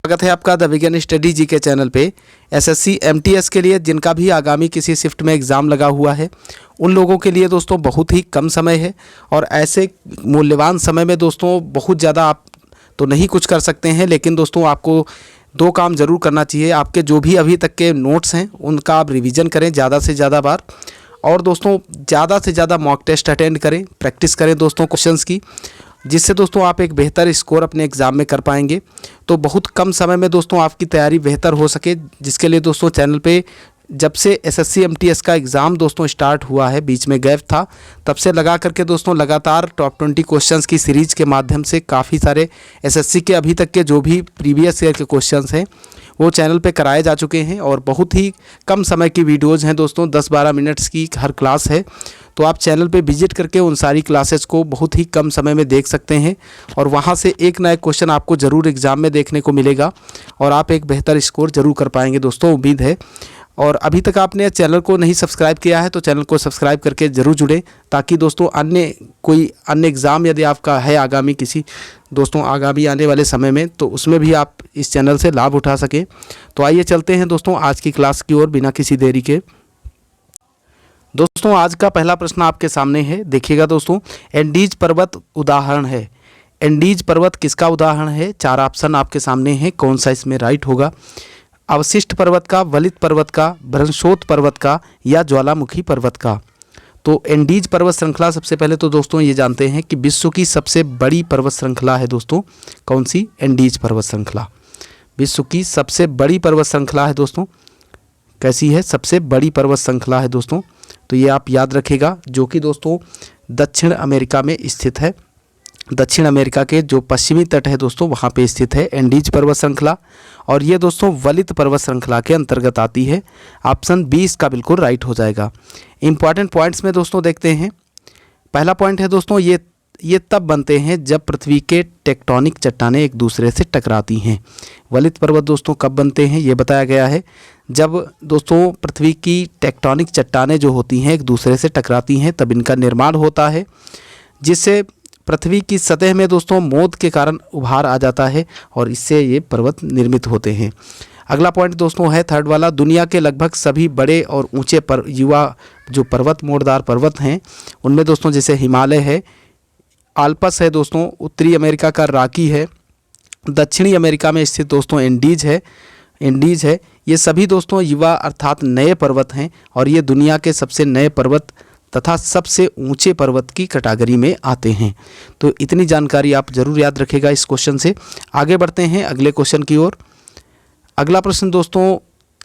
स्वागत है आपका द विज्ञान स्टडी जी के चैनल पे। एसएससी एमटीएस के लिए जिनका भी आगामी किसी शिफ्ट में एग्ज़ाम लगा हुआ है उन लोगों के लिए दोस्तों बहुत ही कम समय है और ऐसे मूल्यवान समय में दोस्तों बहुत ज़्यादा आप तो नहीं कुछ कर सकते हैं, लेकिन दोस्तों आपको दो काम ज़रूर करना चाहिए। आपके जो भी अभी तक के नोट्स हैं उनका आप रिवीजन करें ज़्यादा से ज़्यादा बार, और दोस्तों ज़्यादा से ज़्यादा मॉक टेस्ट अटेंड करें, प्रैक्टिस करें दोस्तों क्वेश्चंस की, जिससे दोस्तों आप एक बेहतर स्कोर अपने एग्ज़ाम में कर पाएंगे। तो बहुत कम समय में दोस्तों आपकी तैयारी बेहतर हो सके, जिसके लिए दोस्तों चैनल पे जब से एसएससी एमटीएस का एग्ज़ाम दोस्तों स्टार्ट हुआ है, बीच में गैप था, तब से लगा करके दोस्तों लगातार टॉप 20 क्वेश्चंस की सीरीज़ के माध्यम से काफ़ी सारे एसएससी के अभी तक के जो भी प्रीवियस ईयर के क्वेश्चंस हैं वो चैनल पे कराए जा चुके हैं और बहुत ही कम समय की वीडियोज़ हैं दोस्तों, 10-12 मिनट्स की हर क्लास है। तो आप चैनल पे विजिट करके उन सारी क्लासेस को बहुत ही कम समय में देख सकते हैं और वहाँ से एक ना एक क्वेश्चन आपको ज़रूर एग्ज़ाम में देखने को मिलेगा और आप एक बेहतर स्कोर ज़रूर कर पाएंगे दोस्तों, उम्मीद है। और अभी तक आपने चैनल को नहीं सब्सक्राइब किया है तो चैनल को सब्सक्राइब करके ज़रूर जुड़ें, ताकि दोस्तों कोई अन्य एग्ज़ाम यदि आपका है आगामी किसी दोस्तों आगामी आने वाले समय में, तो उसमें भी आप इस चैनल से लाभ उठा सकें। तो आइए चलते हैं दोस्तों आज की क्लास की ओर बिना किसी देरी के। दोस्तों आज का पहला प्रश्न आपके सामने है, देखिएगा दोस्तों। एंडीज पर्वत उदाहरण है। एंडीज पर्वत किसका उदाहरण है? 4 ऑप्शन आपके सामने हैं, कौन सा इसमें राइट होगा? अवशिष्ट पर्वत का, वलित पर्वत का, भ्रंशोत पर्वत का या ज्वालामुखी पर्वत का? तो एंडीज पर्वत श्रृंखला, सबसे पहले तो दोस्तों ये जानते हैं कि विश्व की सबसे बड़ी पर्वत श्रृंखला है दोस्तों, कौन सी? एंडीज पर्वत श्रृंखला विश्व की सबसे बड़ी पर्वत श्रृंखला है दोस्तों। कैसी है? सबसे बड़ी पर्वत श्रृंखला है दोस्तों, तो ये आप याद रखिएगा, जो कि दोस्तों दक्षिण अमेरिका में स्थित है। दक्षिण अमेरिका के जो पश्चिमी तट है दोस्तों वहाँ पे स्थित है एंडीज पर्वत श्रृंखला, और ये दोस्तों वलित पर्वत श्रृंखला के अंतर्गत आती है। ऑप्शन 20 का बिल्कुल राइट हो जाएगा। इंपॉर्टेंट पॉइंट्स में दोस्तों देखते हैं। पहला पॉइंट है दोस्तों, ये तब बनते हैं जब पृथ्वी के टेक्टोनिक चट्टानें एक दूसरे से टकराती हैं। वलित पर्वत दोस्तों कब बनते हैं ये बताया गया है, जब दोस्तों पृथ्वी की टेक्टोनिक चट्टानें जो होती हैं एक दूसरे से टकराती हैं, तब इनका निर्माण होता है, जिससे पृथ्वी की सतह में दोस्तों मोद के कारण उभार आ जाता है और इससे ये पर्वत निर्मित होते हैं। अगला पॉइंट दोस्तों है थर्ड वाला, दुनिया के लगभग सभी बड़े और ऊंचे जो पर्वत मोड़दार पर्वत हैं उनमें दोस्तों जैसे हिमालय है, आल्पस है दोस्तों, उत्तरी अमेरिका का रॉकी है, दक्षिणी अमेरिका में स्थित दोस्तों एंडीज है, ये सभी दोस्तों युवा अर्थात नए पर्वत हैं और ये दुनिया के सबसे नए पर्वत तथा सबसे ऊंचे पर्वत की कैटेगरी में आते हैं। तो इतनी जानकारी आप जरूर याद रखिएगा इस क्वेश्चन से। आगे बढ़ते हैं अगले क्वेश्चन की ओर। अगला प्रश्न दोस्तों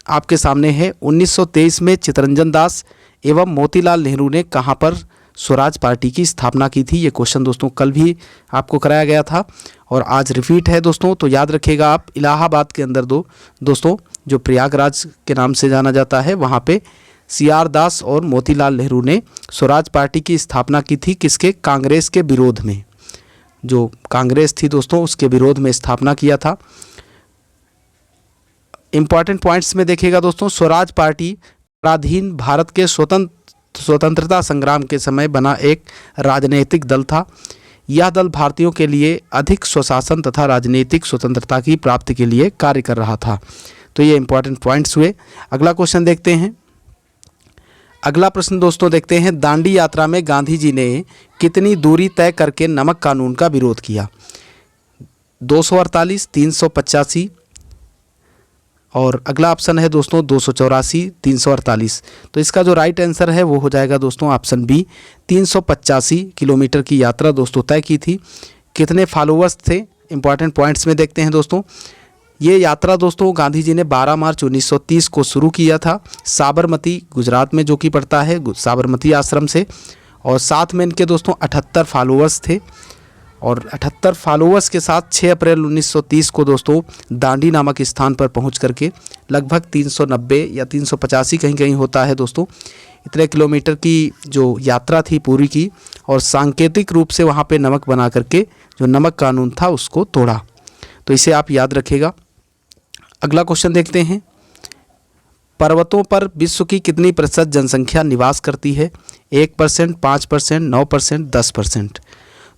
आपके सामने है, 1923 में चित्तरंजन दास एवं मोतीलाल नेहरू ने कहाँ पर स्वराज पार्टी की स्थापना की थी? ये क्वेश्चन दोस्तों कल भी आपको कराया गया था और आज रिपीट है दोस्तों, तो याद रखिएगा आप। इलाहाबाद के अंदर दोस्तों जो प्रयागराज के नाम से जाना जाता है, वहाँ पे CR दास और मोतीलाल नेहरू ने स्वराज पार्टी की स्थापना की थी। किसके? कांग्रेस के विरोध में। जो कांग्रेस थी दोस्तों उसके विरोध में स्थापना किया था। इंपॉर्टेंट पॉइंट्स में देखिएगा दोस्तों, स्वराज पार्टी पराधीन भारत के स्वतंत्रता संग्राम के समय बना एक राजनीतिक दल था। यह दल भारतीयों के लिए अधिक स्वशासन तथा राजनीतिक स्वतंत्रता की प्राप्ति के लिए कार्य कर रहा था। तो ये इंपॉर्टेंट पॉइंट्स हुए। अगला क्वेश्चन देखते हैं। अगला प्रश्न दोस्तों देखते हैं, दांडी यात्रा में गांधी जी ने कितनी दूरी तय करके नमक कानून का विरोध किया? 248, 385 और अगला ऑप्शन है दोस्तों 284, 348। तो इसका जो राइट आंसर है वो हो जाएगा दोस्तों ऑप्शन बी, 385 किलोमीटर की यात्रा दोस्तों तय की थी। कितने फॉलोअर्स थे? इंपॉर्टेंट पॉइंट्स में देखते हैं दोस्तों। ये यात्रा दोस्तों गांधी जी ने 12 मार्च 1930 को शुरू किया था, साबरमती गुजरात में जो कि पड़ता है साबरमती आश्रम से, और साथ में इनके दोस्तों 78 फॉलोअर्स थे और 78 फॉलोअर्स के साथ 6 अप्रैल 1930 को दोस्तों दांडी नामक स्थान पर पहुंच करके लगभग 390 या 385 कहीं कहीं होता है दोस्तों, इतने किलोमीटर की जो यात्रा थी पूरी की, और सांकेतिक रूप से वहाँ पे नमक बना करके जो नमक कानून था उसको तोड़ा। तो इसे आप याद रखिएगा। अगला क्वेश्चन देखते हैं, पर्वतों पर विश्व की कितनी प्रतिशत जनसंख्या निवास करती है? 1%, 5%, 9%, 10%।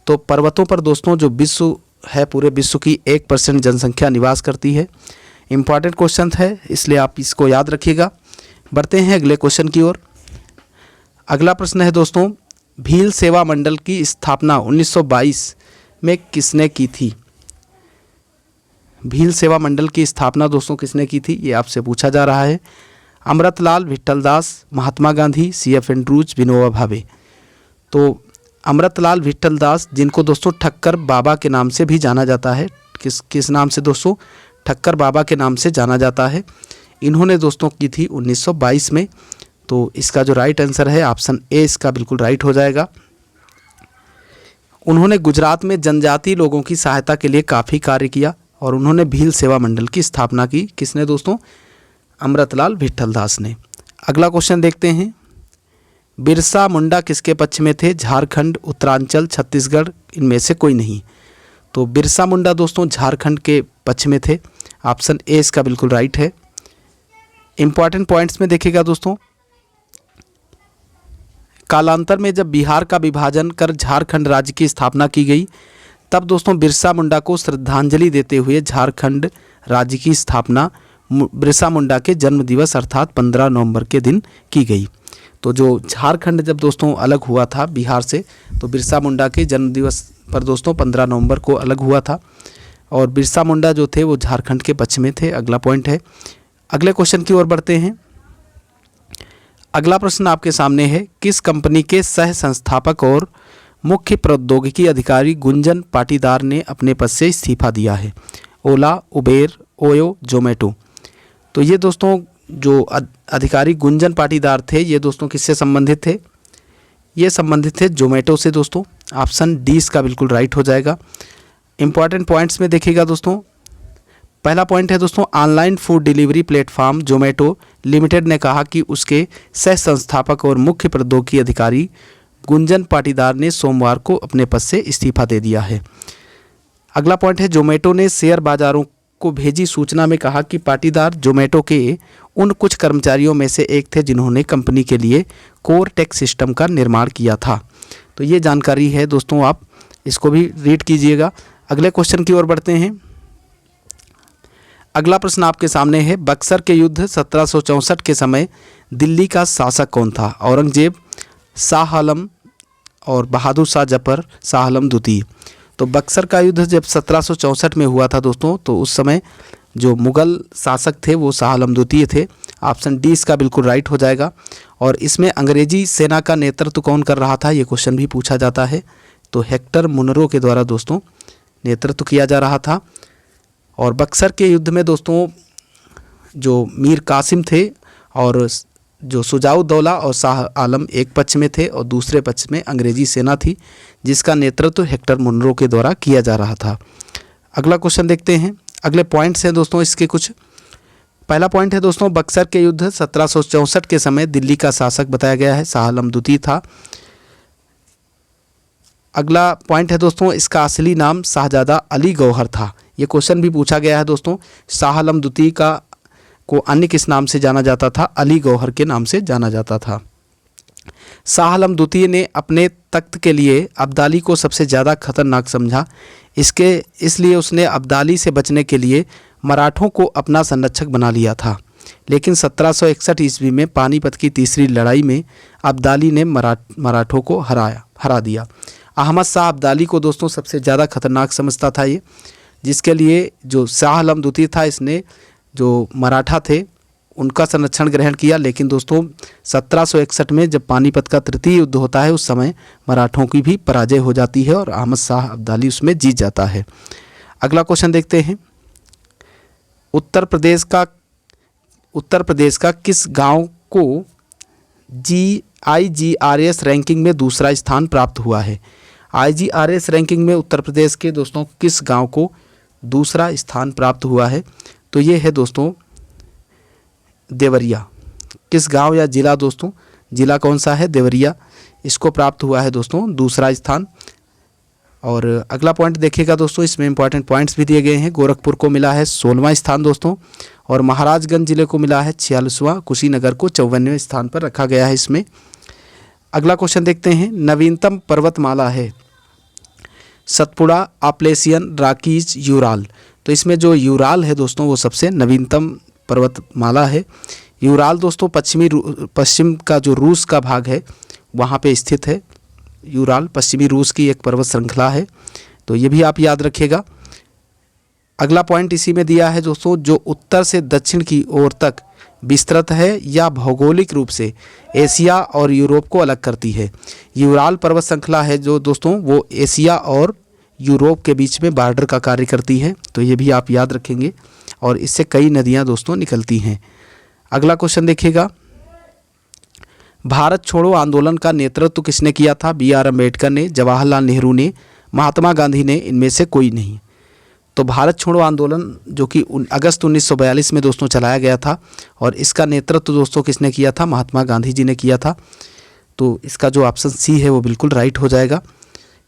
तो पर्वतों पर दोस्तों जो विश्व है पूरे विश्व की 1% जनसंख्या निवास करती है। इम्पॉर्टेंट क्वेश्चन है, इसलिए आप इसको याद रखिएगा। बढ़ते हैं अगले क्वेश्चन की ओर। अगला प्रश्न है दोस्तों, भील सेवा मंडल की स्थापना 1922 में किसने की थी? भील सेवा मंडल की स्थापना दोस्तों किसने की थी, ये आपसे पूछा जा रहा है। Amritlal Vitthaldas, Mahatma Gandhi, CF Andrews, Vinoba Bhave. तो अमृतलाल विट्ठलदास, जिनको दोस्तों ठक्कर बाबा के नाम से भी जाना जाता है, किस नाम से दोस्तों? ठक्कर बाबा के नाम से जाना जाता है। इन्होंने दोस्तों की थी 1922 में। तो इसका जो राइट आंसर है ऑप्शन ए इसका बिल्कुल राइट हो जाएगा। उन्होंने गुजरात में जनजातीय लोगों की सहायता के लिए काफ़ी कार्य किया और उन्होंने भील सेवा मंडल की स्थापना की। किसने दोस्तों? अमृतलाल विट्ठलदास ने। अगला क्वेश्चन देखते हैं, बिरसा मुंडा किसके पक्ष में थे? झारखंड, उत्तरांचल, छत्तीसगढ़, इनमें से कोई नहीं। तो बिरसा मुंडा दोस्तों झारखंड के पक्ष में थे। ऑप्शन ए इसका बिल्कुल राइट है। इंपॉर्टेंट पॉइंट्स में देखिएगा दोस्तों, कालांतर में जब बिहार का विभाजन कर झारखंड राज्य की स्थापना की गई, तब दोस्तों बिरसा मुंडा को श्रद्धांजलि देते हुए झारखंड राज्य की स्थापना बिरसा मुंडा के जन्म दिवस अर्थात 15 नवंबर के दिन की गई। तो जो झारखंड जब दोस्तों अलग हुआ था बिहार से, तो बिरसा मुंडा के जन्म दिवस पर दोस्तों 15 नवंबर को अलग हुआ था और बिरसा मुंडा जो थे वो झारखंड के पक्ष में थे। अगला पॉइंट है। अगले क्वेश्चन की ओर बढ़ते हैं। अगला प्रश्न आपके सामने है, किस कंपनी के सह संस्थापक और मुख्य प्रौद्योगिकी अधिकारी गुंजन पाटीदार ने अपने पद से इस्तीफा दिया है? ओला, उबेर, ओयो, जोमेटो। तो ये दोस्तों जो अधिकारी गुंजन पाटीदार थे, ये दोस्तों किससे संबंधित थे? ये संबंधित थे जोमेटो से दोस्तों। ऑप्शन डी इसका बिल्कुल राइट हो जाएगा। इंपॉर्टेंट पॉइंट्स में देखिएगा दोस्तों, पहला पॉइंट है दोस्तों, online food delivery platform Zomato limited ने कहा कि उसके सह संस्थापक और मुख्य प्रौद्योगिकी अधिकारी गुंजन पाटीदार ने सोमवार को अपने पद से इस्तीफा दे दिया है। अगला पॉइंट है, जोमेटो ने शेयर बाजारों को भेजी सूचना में कहा कि पाटीदार जोमेटो के उन कुछ कर्मचारियों में से एक थे जिन्होंने कंपनी के लिए कोर टेक सिस्टम का निर्माण किया था। तो ये जानकारी है दोस्तों, आप इसको भी रीड कीजिएगा। अगले क्वेश्चन की ओर बढ़ते हैं। अगला प्रश्न आपके सामने है, बक्सर के युद्ध 1764 के समय दिल्ली का शासक कौन था? औरंगजेब, शाह आलम और बहादुर शाह जफर, शाह आलम द्वितीय। तो बक्सर का युद्ध जब 1764 में हुआ था दोस्तों, तो उस समय जो मुग़ल शासक थे वो शाह आलम द्वितीय थे। ऑप्शन डी इसका बिल्कुल राइट हो जाएगा। और इसमें अंग्रेजी सेना का नेतृत्व कौन कर रहा था, ये क्वेश्चन भी पूछा जाता है। तो हेक्टर मुनरो के द्वारा दोस्तों नेतृत्व किया जा रहा था। और बक्सर के युद्ध में दोस्तों जो मीर कासिम थे और जो शुजाउद्दौला और शाह आलम एक पक्ष में थे और दूसरे पक्ष में अंग्रेजी सेना थी, जिसका नेतृत्व हेक्टर मुनरो के द्वारा किया जा रहा था। अगला क्वेश्चन देखते हैं। अगले पॉइंट्स हैं दोस्तों इसके कुछ। पहला पॉइंट है दोस्तों, बक्सर के युद्ध 1764 के समय दिल्ली का शासक बताया गया है, शाह आलम द्वितीय था। अगला पॉइंट है दोस्तों, इसका असली नाम शाहजादा अली गौहर था। ये क्वेश्चन भी पूछा गया है दोस्तों, शाह आलम द्वितीय को अन्य किस नाम से जाना जाता था? अली गौहर के नाम से जाना जाता था। शाह आलम द्वितीय ने अपने तख्त के लिए अब्दाली को सबसे ज़्यादा खतरनाक समझा। इसलिए उसने अब्दाली से बचने के लिए मराठों को अपना संरक्षक बना लिया था। लेकिन 1761 ईस्वी में पानीपत की तीसरी लड़ाई में अब्दाली ने मराठों को हरा दिया। अहमद शाह अब्दाली को दोस्तों सबसे ज़्यादा खतरनाक समझता था ये, जिसके लिए जो शाह आलम द्वितीय था, इसने जो मराठा थे उनका संरक्षण ग्रहण किया। लेकिन दोस्तों 1761 में जब पानीपत का तृतीय युद्ध होता है, उस समय मराठों की भी पराजय हो जाती है और अहमद शाह अब्दाली उसमें जीत जाता है। अगला क्वेश्चन देखते हैं। उत्तर प्रदेश का किस गांव को IGRS रैंकिंग में दूसरा स्थान प्राप्त हुआ है? IGRS रैंकिंग में उत्तर प्रदेश के दोस्तों किस गांव को दूसरा स्थान प्राप्त हुआ है? तो ये है दोस्तों देवरिया। किस गांव या ज़िला दोस्तों? ज़िला कौन सा है? देवरिया। इसको प्राप्त हुआ है दोस्तों दूसरा स्थान। और अगला पॉइंट देखिएगा दोस्तों, इसमें इंपॉर्टेंट पॉइंट्स भी दिए गए हैं। गोरखपुर को मिला है 16वां स्थान दोस्तों, और महाराजगंज जिले को मिला है 46वां, कुशीनगर को 54वें स्थान पर रखा गया है इसमें। अगला क्वेश्चन देखते हैं। नवीनतम पर्वतमाला है सतपुड़ा, आपलेशियन, राकीज, यूराल। तो इसमें जो यूराल है दोस्तों वो सबसे नवीनतम पर्वतमाला है। यूराल दोस्तों पश्चिम का जो रूस का भाग है वहाँ पे स्थित है। यूराल पश्चिमी रूस की एक पर्वत श्रृंखला है, तो ये भी आप याद रखिएगा। अगला पॉइंट इसी में दिया है दोस्तों, जो उत्तर से दक्षिण की ओर तक विस्तृत है या भौगोलिक रूप से एशिया और यूरोप को अलग करती है। यूराल पर्वत श्रृंखला है जो दोस्तों वो एशिया और यूरोप के बीच में बॉर्डर का कार्य करती है, तो ये भी आप याद रखेंगे और इससे कई नदियाँ दोस्तों निकलती हैं। अगला क्वेश्चन देखिएगा, भारत छोड़ो आंदोलन का नेतृत्व किसने किया था? B.R. अम्बेडकर ने, जवाहरलाल नेहरू ने, महात्मा गांधी ने, इनमें से कोई नहीं। तो भारत छोड़ो आंदोलन जो कि अगस्त 1942 में दोस्तों चलाया गया था और इसका नेतृत्व दोस्तों किसने किया था? महात्मा गांधी जी ने किया था। तो इसका जो ऑप्शन सी है वो बिल्कुल राइट हो जाएगा।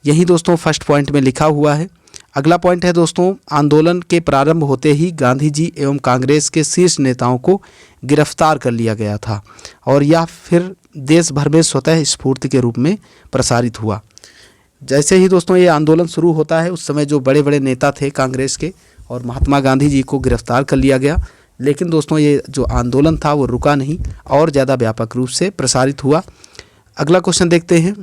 यही दोस्तों फर्स्ट पॉइंट में लिखा हुआ है। अगला पॉइंट है दोस्तों, आंदोलन के प्रारंभ होते ही गांधी जी एवं कांग्रेस के शीर्ष नेताओं को गिरफ्तार कर लिया गया था और यह फिर देश भर में स्वतः स्फूर्ति के रूप में प्रसारित हुआ। जैसे ही दोस्तों ये आंदोलन शुरू होता है उस समय जो बड़े बड़े नेता थे कांग्रेस के और महात्मा गांधी जी को गिरफ्तार कर लिया गया, लेकिन दोस्तों ये जो आंदोलन था वो रुका नहीं और ज़्यादा व्यापक रूप से प्रसारित हुआ। अगला क्वेश्चन देखते हैं।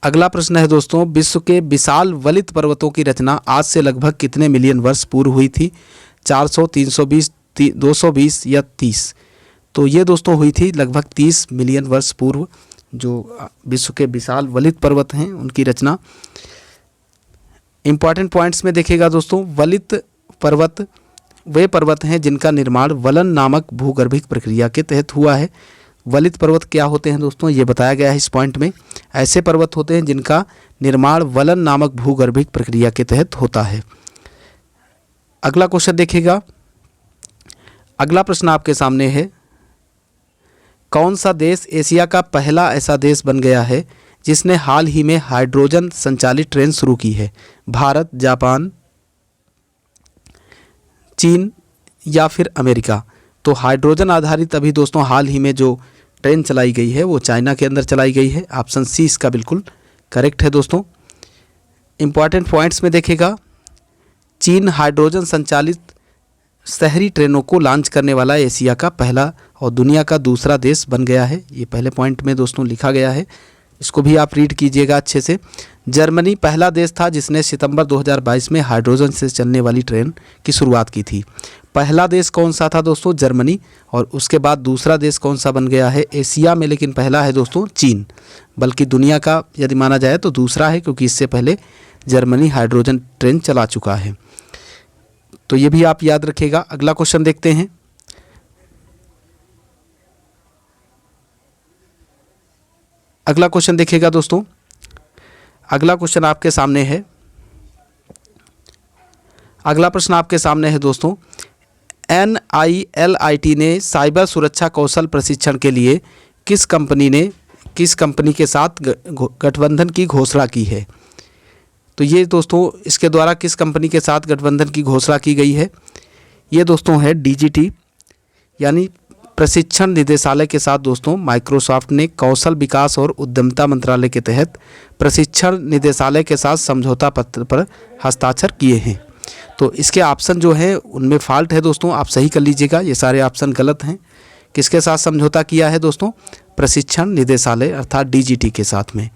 अगला प्रश्न है दोस्तों, विश्व के विशाल वलित पर्वतों की रचना आज से लगभग कितने मिलियन वर्ष पूर्व हुई थी? 400, 320, 220 या 30? तो ये दोस्तों हुई थी लगभग 30 मिलियन वर्ष पूर्व। जो विश्व के विशाल वलित पर्वत हैं उनकी रचना। इंपॉर्टेंट पॉइंट्स में देखिएगा दोस्तों, वलित पर्वत वे पर्वत हैं जिनका निर्माण वलन नामक भूगर्भिक प्रक्रिया के तहत हुआ है। वलित पर्वत क्या होते हैं दोस्तों, ये बताया गया है इस पॉइंट में। ऐसे पर्वत होते हैं जिनका निर्माण वलन नामक भूगर्भिक प्रक्रिया के तहत होता है। अगला क्वेश्चन देखिएगा। अगला प्रश्न आपके सामने है, कौन सा देश एशिया का पहला ऐसा देश बन गया है जिसने हाल ही में हाइड्रोजन संचालित ट्रेन शुरू की है? भारत, जापान, चीन या फिर अमेरिका? तो हाइड्रोजन आधारित अभी दोस्तों हाल ही में जो ट्रेन चलाई गई है वो चाइना के अंदर चलाई गई है। ऑप्शन सी इसका बिल्कुल करेक्ट है दोस्तों। इंपॉर्टेंट पॉइंट्स में देखिएगा, चीन हाइड्रोजन संचालित शहरी ट्रेनों को लॉन्च करने वाला एशिया का पहला और दुनिया का दूसरा देश बन गया है। ये पहले पॉइंट में दोस्तों लिखा गया है, इसको भी आप रीड कीजिएगा अच्छे से। जर्मनी पहला देश था जिसने सितंबर 2022 में हाइड्रोजन से चलने वाली ट्रेन की शुरुआत की थी। पहला देश कौन सा था दोस्तों? जर्मनी। और उसके बाद दूसरा देश कौन सा बन गया है एशिया में? लेकिन पहला है दोस्तों चीन, बल्कि दुनिया का यदि माना जाए तो दूसरा है, क्योंकि इससे पहले जर्मनी हाइड्रोजन ट्रेन चला चुका है। तो ये भी आप याद रखिएगा। अगला क्वेश्चन देखते हैं। अगला क्वेश्चन देखिएगा दोस्तों। अगला क्वेश्चन आपके सामने है। अगला प्रश्न आपके सामने है दोस्तों, NILIT ने साइबर सुरक्षा कौशल प्रशिक्षण के लिए किस कंपनी के साथ गठबंधन की घोषणा की है? तो ये दोस्तों इसके द्वारा किस कंपनी के साथ गठबंधन की घोषणा की गई है? ये दोस्तों है DGT यानी प्रशिक्षण निदेशालय के साथ दोस्तों माइक्रोसॉफ्ट ने कौशल विकास और उद्यमिता मंत्रालय के तहत प्रशिक्षण निदेशालय के साथ समझौता पत्र पर हस्ताक्षर किए हैं। तो इसके ऑप्शन जो है उनमें फॉल्ट है दोस्तों, आप सही कर लीजिएगा। ये सारे ऑप्शन गलत हैं। किसके साथ समझौता किया है दोस्तों? प्रशिक्षण निदेशालय अर्थात DGT के साथ में।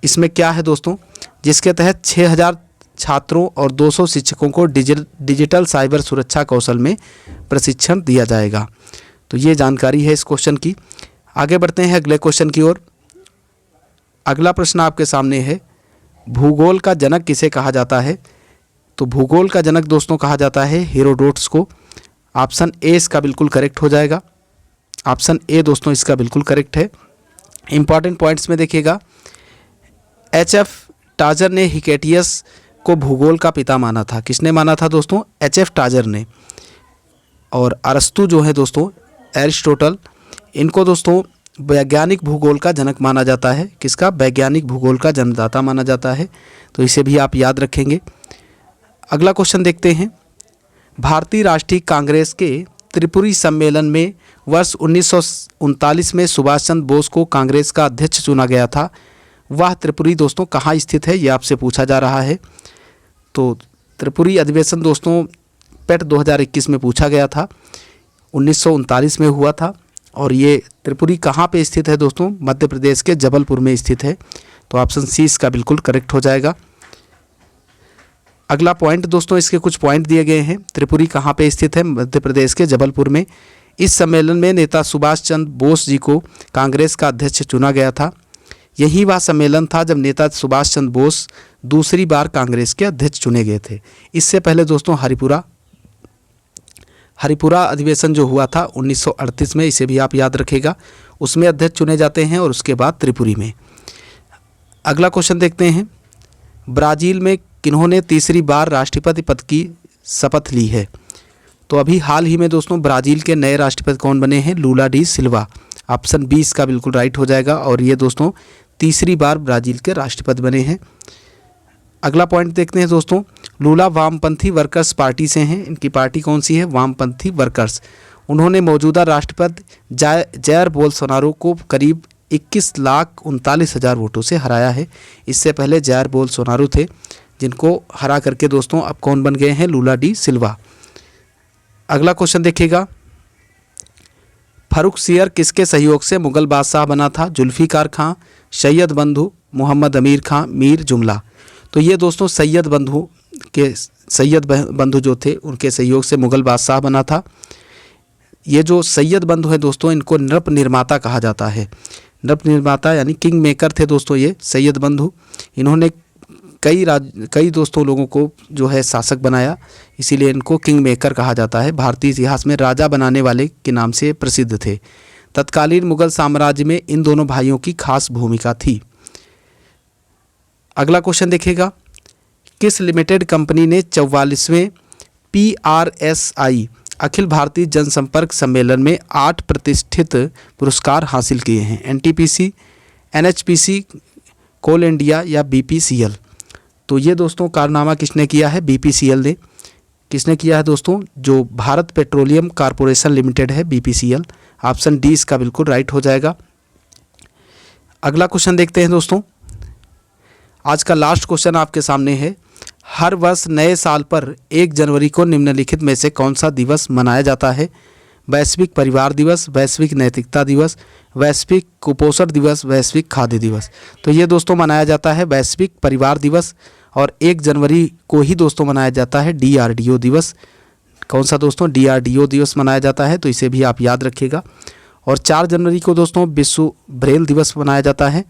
इसमें क्या है दोस्तों, जिसके तहत 6000 छात्रों और 200 शिक्षकों को डिजिटल साइबर सुरक्षा कौशल में प्रशिक्षण दिया जाएगा। तो ये जानकारी है इस क्वेश्चन की। आगे बढ़ते हैं अगले क्वेश्चन की ओर। अगला प्रश्न आपके सामने है, भूगोल का जनक किसे कहा जाता है? तो भूगोल का जनक दोस्तों कहा जाता है हेरोडोटस को। ऑप्शन ए इसका बिल्कुल करेक्ट हो जाएगा। ऑप्शन ए दोस्तों इसका बिल्कुल करेक्ट है। इंपॉर्टेंट पॉइंट्स में देखिएगा, HF टाजर ने हिकेटियस को भूगोल का पिता माना था। किसने माना था दोस्तों? HF टाजर ने। और अरस्तु जो है दोस्तों, एरिस्टोटल, इनको दोस्तों वैज्ञानिक भूगोल का जनक माना जाता है। किसका? वैज्ञानिक भूगोल का जन्मदाता माना जाता है। तो इसे भी आप याद रखेंगे। अगला क्वेश्चन देखते हैं। भारतीय राष्ट्रीय कांग्रेस के त्रिपुरी सम्मेलन में वर्ष 1939 में सुभाष चंद्र बोस को कांग्रेस का अध्यक्ष चुना गया था। वह त्रिपुरी दोस्तों कहाँ स्थित है, ये आपसे पूछा जा रहा है। तो त्रिपुरी अधिवेशन दोस्तों पेट 2021 में पूछा गया था, 1939 में हुआ था। और ये त्रिपुरी कहाँ पे स्थित है दोस्तों, मध्य प्रदेश के जबलपुर में स्थित है। तो ऑप्शन सी इसका बिल्कुल करेक्ट हो जाएगा। अगला पॉइंट दोस्तों, इसके कुछ पॉइंट दिए गए हैं। त्रिपुरी कहाँ पे स्थित है, मध्य प्रदेश के जबलपुर में। इस सम्मेलन में नेता सुभाष चंद्र बोस जी को कांग्रेस का अध्यक्ष चुना गया था। यही वह सम्मेलन था जब नेता सुभाष चंद्र बोस दूसरी बार कांग्रेस के अध्यक्ष चुने गए थे। इससे पहले दोस्तों हरिपुरा अधिवेशन जो हुआ था 1938 में, इसे भी आप याद रखिएगा, उसमें अध्यक्ष चुने जाते हैं और उसके बाद त्रिपुरी में। अगला क्वेश्चन देखते हैं, ब्राज़ील में किन्होंने तीसरी बार राष्ट्रपति पद की शपथ ली है। तो अभी हाल ही में दोस्तों ब्राज़ील के नए राष्ट्रपति कौन बने हैं, लूला डी सिल्वा। ऑप्शन बी इसका बिल्कुल राइट हो जाएगा और ये दोस्तों तीसरी बार ब्राज़ील के राष्ट्रपति बने हैं। अगला पॉइंट देखते हैं दोस्तों, लूला वामपंथी वर्कर्स पार्टी से हैं। इनकी पार्टी कौन सी है, वामपंथी वर्कर्स। उन्होंने मौजूदा राष्ट्रपति जायर बोल्सोनारो को करीब 21,39,000 वोटों से हराया है। इससे पहले जायर बोल्सोनारो थे, जिनको हरा करके दोस्तों अब कौन बन गए हैं, लूला डी सिल्वा। अगला क्वेश्चन देखिएगा, फर्रुखसियर किसके सहयोग से मुगल बादशाह बना था, जुल्फिकार खां, सैयद बंधु, मोहम्मद अमीर खां, मीर जुमला। तो ये दोस्तों सैयद बंधु जो थे उनके सहयोग से मुगल बादशाह बना था। ये जो सैयद बंधु है दोस्तों, इनको नृप निर्माता कहा जाता है। नृप निर्माता यानी किंग मेकर थे दोस्तों ये सैयद बंधु। इन्होंने कई दोस्तों लोगों को जो है शासक बनाया, इसीलिए इनको किंग मेकर कहा जाता है। भारतीय इतिहास में राजा बनाने वाले के नाम से प्रसिद्ध थे। तत्कालीन मुगल साम्राज्य में इन दोनों भाइयों की खास भूमिका थी। अगला क्वेश्चन देखिएगा, किस लिमिटेड कंपनी ने 44वें PRSI अखिल भारतीय जनसंपर्क सम्मेलन में 8 प्रतिष्ठित पुरस्कार हासिल किए हैं, NTPC, NHPC, कोल इंडिया या BPCL। तो ये दोस्तों कारनामा किसने किया है, BPCL ने। किसने किया है दोस्तों, जो भारत पेट्रोलियम कॉरपोरेशन लिमिटेड है, BPCL। ऑप्शन डी इसका बिल्कुल राइट हो जाएगा। अगला क्वेश्चन देखते हैं दोस्तों, आज का लास्ट क्वेश्चन आपके सामने है, हर वर्ष नए साल पर 1 जनवरी को निम्नलिखित में से कौन सा दिवस मनाया जाता है, वैश्विक परिवार दिवस, वैश्विक नैतिकता दिवस, वैश्विक कुपोषण दिवस, वैश्विक खाद्य दिवस। तो ये दोस्तों मनाया जाता है वैश्विक परिवार दिवस, और 1 जनवरी को ही दोस्तों मनाया जाता है DRDO दिवस। कौन सा दोस्तों, DRDO दिवस मनाया जाता है, तो इसे भी आप याद रखिएगा। और 4 जनवरी को दोस्तों विश्व ब्रेल दिवस मनाया जाता है,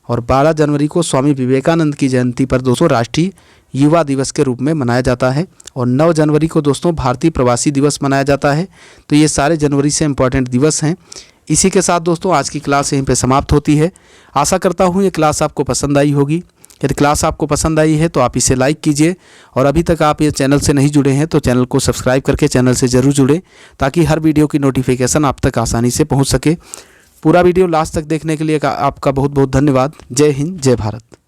और 12 जनवरी को स्वामी विवेकानंद की जयंती पर दोस्तों राष्ट्रीय युवा दिवस के रूप में मनाया जाता है, और 9 जनवरी को दोस्तों भारतीय प्रवासी दिवस मनाया जाता है। तो ये सारे जनवरी से इम्पॉर्टेंट दिवस हैं। इसी के साथ दोस्तों आज की क्लास यहीं पे समाप्त होती है। आशा करता हूँ ये क्लास आपको पसंद आई होगी। यदि क्लास आपको पसंद आई है तो आप इसे लाइक कीजिए, और अभी तक आप ये चैनल से नहीं जुड़े हैं तो चैनल को सब्सक्राइब करके चैनल से ज़रूर जुड़ें, ताकि हर वीडियो की नोटिफिकेशन आप तक आसानी से पहुँच सके। पूरा वीडियो लास्ट तक देखने के लिए आपका बहुत बहुत धन्यवाद। जय हिंद, जय भारत।